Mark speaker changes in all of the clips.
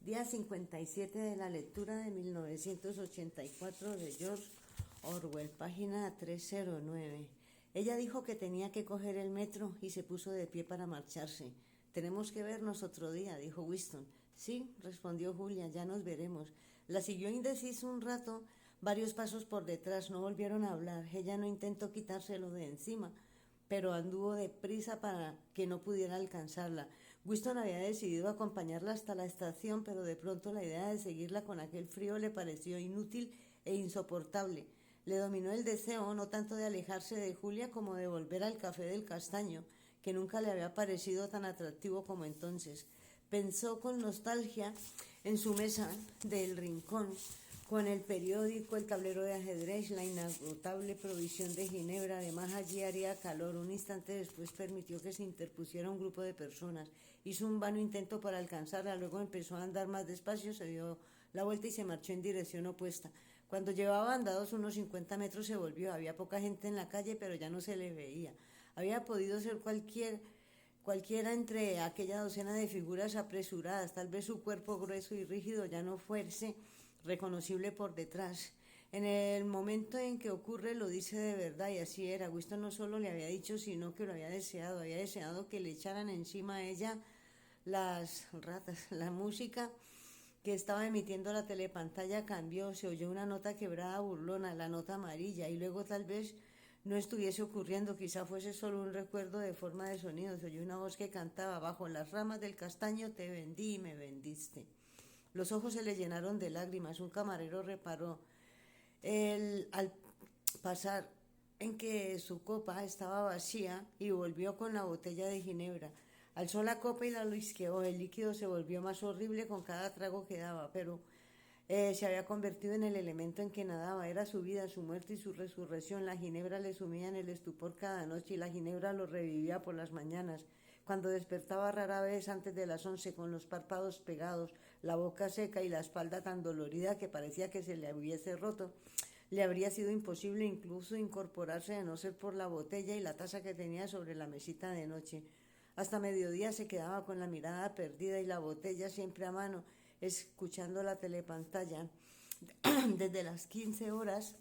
Speaker 1: Día 57 de la lectura de 1984 de George Orwell, página 309. Ella dijo que tenía que coger el metro y se puso de pie para marcharse. Tenemos que vernos otro día, dijo Winston. Sí, respondió Julia, ya nos veremos. La siguió indeciso un rato, varios pasos por detrás, no volvieron a hablar. Ella no intentó quitárselo de encima, pero anduvo deprisa para que no pudiera alcanzarla. Winston había decidido acompañarla hasta la estación, pero de pronto la idea de seguirla con aquel frío le pareció inútil e insoportable. Le dominó el deseo no tanto de alejarse de Julia como de volver al café del Castaño, que nunca le había parecido tan atractivo como entonces. Pensó con nostalgia en su mesa del rincón, con el periódico, el tablero de ajedrez, la inagotable provisión de ginebra. Además, allí haría calor. Un instante después permitió que se interpusiera un grupo de personas. Hizo un vano intento para alcanzarla, luego empezó a andar más despacio, se dio la vuelta y se marchó en dirección opuesta. Cuando llevaba andados unos 50 metros se volvió. Había poca gente en la calle, pero ya no se le veía. Había podido ser cualquiera entre aquella docena de figuras apresuradas. Tal vez su cuerpo grueso y rígido ya no fuese reconocible por detrás. En el momento en que ocurre lo dice de verdad, y así era. Winston no solo le había dicho, sino que lo había deseado que le echaran encima a ella las ratas. La música que estaba emitiendo la telepantalla cambió, se oyó una nota quebrada burlona, la nota amarilla, y luego tal vez no estuviese ocurriendo, quizá fuese solo un recuerdo de forma de sonido. Se oyó una voz que cantaba: bajo las ramas del castaño te vendí y me vendiste. Los ojos se le llenaron de lágrimas. Un camarero reparó al pasar en que su copa estaba vacía y volvió con la botella de ginebra. Alzó la copa y la lisqueó. El líquido se volvió más horrible con cada trago que daba, pero se había convertido en el elemento en que nadaba. Era su vida, su muerte y su resurrección. La ginebra le sumía en el estupor cada noche y la ginebra lo revivía por las mañanas, cuando despertaba rara vez antes de las 11, con los párpados pegados, la boca seca y la espalda tan dolorida que parecía que se le hubiese roto. Le habría sido imposible incluso incorporarse de no ser por la botella y la taza que tenía sobre la mesita de noche. Hasta mediodía se quedaba con la mirada perdida y la botella siempre a mano, escuchando la telepantalla. Desde las 15 horas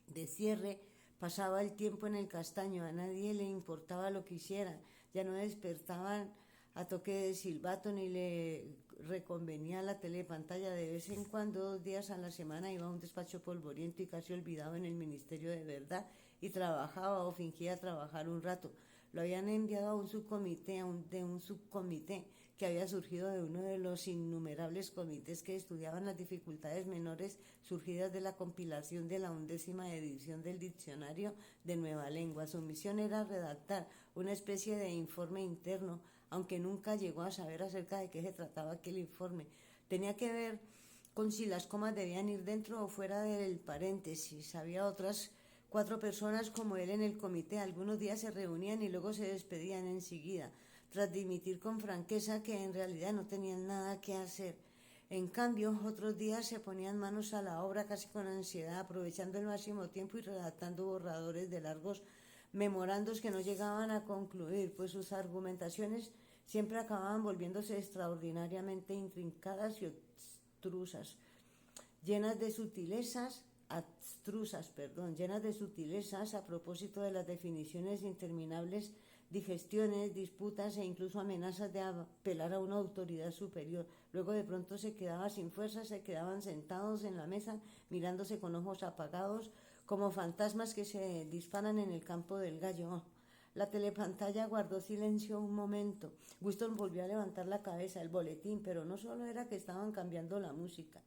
Speaker 1: de cierre pasaba el tiempo en el Castaño. A nadie le importaba lo que hiciera. Ya no despertaban a toque de silbato ni le reconvenía la telepantalla. De vez en cuando, 2 días a la semana, iba a un despacho polvoriento y casi olvidado en el Ministerio de Verdad y trabajaba o fingía trabajar un rato. Lo habían enviado a un subcomité, de un subcomité que había surgido de uno de los innumerables comités que estudiaban las dificultades menores surgidas de la compilación de la 11ª edición del Diccionario de Nueva Lengua. Su misión era redactar una especie de informe interno, aunque nunca llegó a saber acerca de qué se trataba aquel informe. Tenía que ver con si las comas debían ir dentro o fuera del paréntesis. Había otras 4 personas como él en el comité. Algunos días se reunían y luego se despedían enseguida, tras dimitir con franqueza que en realidad no tenían nada que hacer. En cambio, otros días se ponían manos a la obra casi con ansiedad, aprovechando el máximo tiempo y redactando borradores de largos memorandos que no llegaban a concluir, pues sus argumentaciones siempre acababan volviéndose extraordinariamente intrincadas y abstrusas, llenas de sutilezas a propósito de las definiciones interminables, digestiones, disputas e incluso amenazas de apelar a una autoridad superior. Luego de pronto se quedaba sin fuerza, se quedaban sentados en la mesa mirándose con ojos apagados como fantasmas que se disparan en el campo del gallo. La telepantalla guardó silencio un momento. Winston volvió a levantar la cabeza, el boletín, pero no solo era que estaban cambiando la música.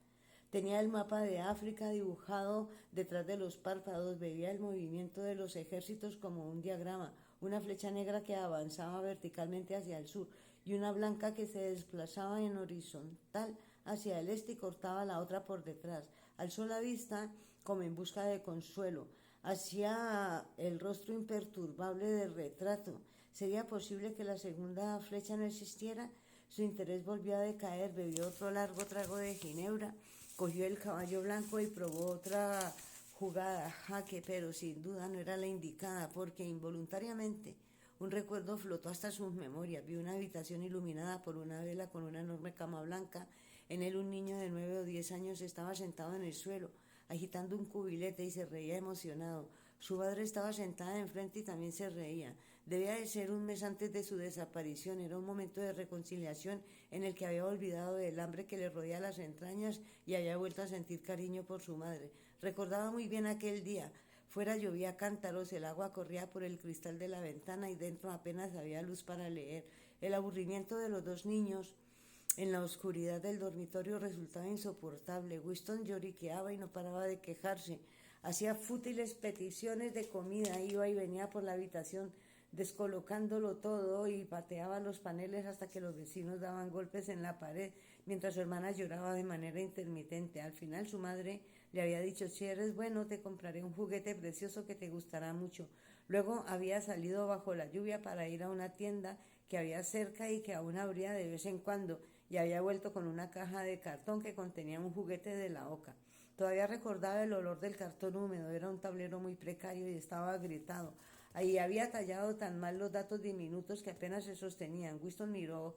Speaker 1: Tenía el mapa de África dibujado detrás de los párpados, veía el movimiento de los ejércitos como un diagrama, una flecha negra que avanzaba verticalmente hacia el sur y una blanca que se desplazaba en horizontal hacia el este y cortaba la otra por detrás. Alzó la vista como en busca de consuelo hacia el rostro imperturbable del retrato. ¿Sería posible que la segunda flecha no existiera? Su interés volvió a decaer, bebió otro largo trago de ginebra, cogió el caballo blanco y probó otra jugada, jaque, pero sin duda no era la indicada, porque involuntariamente un recuerdo flotó hasta sus memorias. Vio una habitación iluminada por una vela con una enorme cama blanca En él un niño de 9 o 10 años estaba sentado en el suelo, agitando un cubilete y se reía emocionado. Su madre estaba sentada enfrente y también se reía. Debía de ser un mes antes de su desaparición. Era un momento de reconciliación en el que había olvidado del hambre que le rodeaba las entrañas y había vuelto a sentir cariño por su madre. Recordaba muy bien aquel día. Fuera llovía cántaros, el agua corría por el cristal de la ventana y dentro apenas había luz para leer. El aburrimiento de los dos niños en la oscuridad del dormitorio resultaba insoportable. Winston lloriqueaba y no paraba de quejarse. Hacía fútiles peticiones de comida, iba y venía por la habitación descolocándolo todo y pateaba los paneles hasta que los vecinos daban golpes en la pared, mientras su hermana lloraba de manera intermitente. Al final su madre le había dicho: si eres bueno te compraré un juguete precioso que te gustará mucho. Luego había salido bajo la lluvia para ir a una tienda que había cerca y que aún abría de vez en cuando, y había vuelto con una caja de cartón que contenía un juguete de la oca. Todavía recordaba el olor del cartón húmedo, era un tablero muy precario y estaba agrietado. Ahí había tallado tan mal los datos diminutos que apenas se sostenían. Winston miró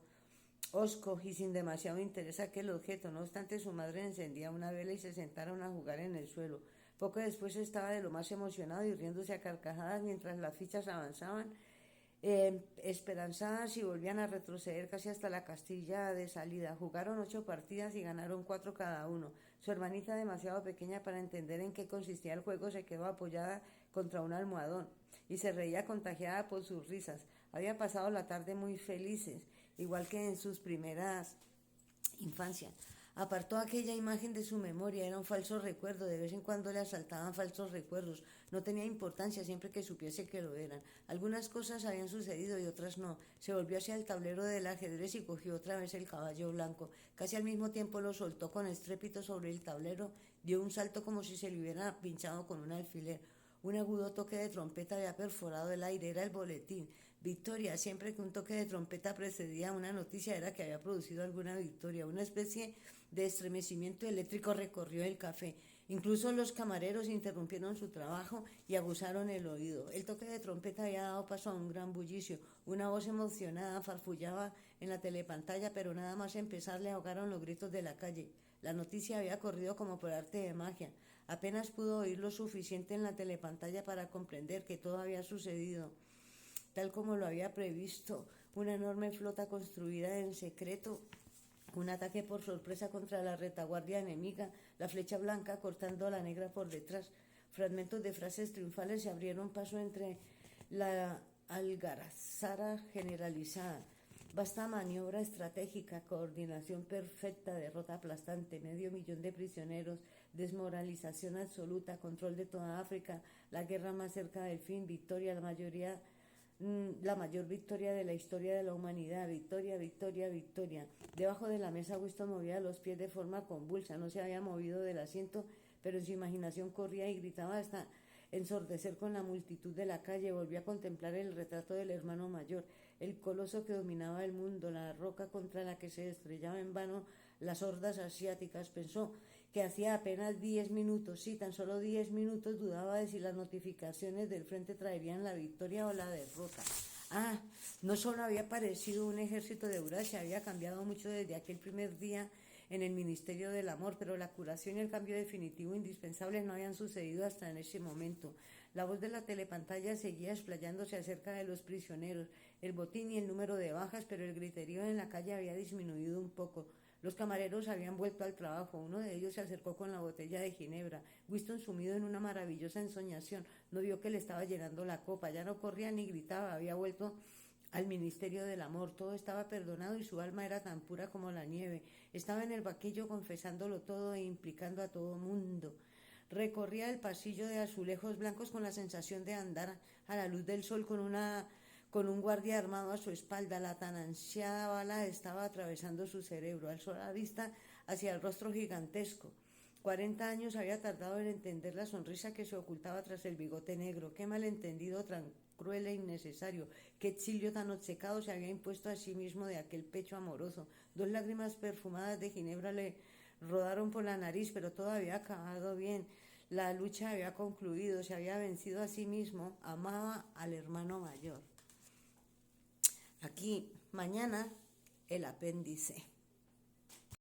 Speaker 1: hosco y sin demasiado interés aquel objeto. No obstante, su madre encendía una vela y se sentaron a jugar en el suelo. Poco después estaba de lo más emocionado y riéndose a carcajadas mientras las fichas avanzaban, esperanzadas, y volvían a retroceder casi hasta la casilla de salida. Jugaron 8 partidas y ganaron 4 cada uno. Su hermanita, demasiado pequeña para entender en qué consistía el juego, se quedó apoyada contra un almohadón y se reía contagiada por sus risas. Había pasado la tarde muy felices, igual que en sus primeras infancias. Apartó aquella imagen de su memoria, era un falso recuerdo, de vez en cuando le asaltaban falsos recuerdos, no tenía importancia siempre que supiese que lo eran. Algunas cosas habían sucedido y otras no. Se volvió hacia el tablero del ajedrez y cogió otra vez el caballo blanco. Casi al mismo tiempo lo soltó con estrépito sobre el tablero, dio un salto como si se le hubiera pinchado con un alfiler. Un agudo toque de trompeta había perforado el aire, era el boletín. Victoria. Siempre que un toque de trompeta precedía una noticia era que había producido alguna victoria. Una especie de estremecimiento eléctrico recorrió el café. Incluso los camareros interrumpieron su trabajo y aguzaron el oído. El toque de trompeta había dado paso a un gran bullicio. Una voz emocionada farfullaba en la telepantalla, pero nada más empezar le ahogaron los gritos de la calle. La noticia había corrido como por arte de magia. Apenas pudo oír lo suficiente en la telepantalla para comprender que todo había sucedido tal como lo había previsto. Una enorme flota construida en secreto, un ataque por sorpresa contra la retaguardia enemiga, la flecha blanca cortando a la negra por detrás. Fragmentos de frases triunfales se abrieron paso entre la algarazara generalizada. Vasta maniobra estratégica, coordinación perfecta, derrota aplastante, 500.000 de prisioneros, desmoralización absoluta, control de toda África, la guerra más cerca del fin, victoria, la mayor victoria de la historia de la humanidad. Victoria, victoria, victoria. Debajo de la mesa Winston movía los pies de forma convulsa. No se había movido del asiento, pero en su imaginación corría y gritaba hasta ensordecer con la multitud de la calle. Volvió a contemplar el retrato del hermano mayor, el coloso que dominaba el mundo, la roca contra la que se estrellaba en vano las hordas asiáticas. Pensó que hacía apenas 10 minutos, sí, tan solo 10 minutos, dudaba de si las notificaciones del frente traerían la victoria o la derrota. No solo había aparecido un ejército de Eurasia, había cambiado mucho desde aquel primer día en el Ministerio del Amor, pero la curación y el cambio definitivo indispensables no habían sucedido hasta en ese momento. La voz de la telepantalla seguía explayándose acerca de los prisioneros, el botín y el número de bajas, pero el griterío en la calle había disminuido un poco. Los camareros habían vuelto al trabajo. Uno de ellos se acercó con la botella de ginebra. Winston, sumido en una maravillosa ensoñación, no vio que le estaba llenando la copa. Ya no corría ni gritaba, había vuelto al Ministerio del Amor. Todo estaba perdonado y su alma era tan pura como la nieve. Estaba en el banquillo confesándolo todo e implicando a todo mundo. Recorría el pasillo de azulejos blancos con la sensación de andar a la luz del sol con un guardia armado a su espalda. La tan ansiada bala estaba atravesando su cerebro. Alzó la vista hacia el rostro gigantesco. 40 años había tardado en entender la sonrisa que se ocultaba tras el bigote negro. Qué malentendido tan cruel e innecesario. Qué exilio tan obcecado se había impuesto a sí mismo de aquel pecho amoroso. 2 lágrimas perfumadas de ginebra le rodaron por la nariz, pero todo había acabado bien. La lucha había concluido, se había vencido a sí mismo, amaba al hermano mayor. Aquí, mañana, el apéndice.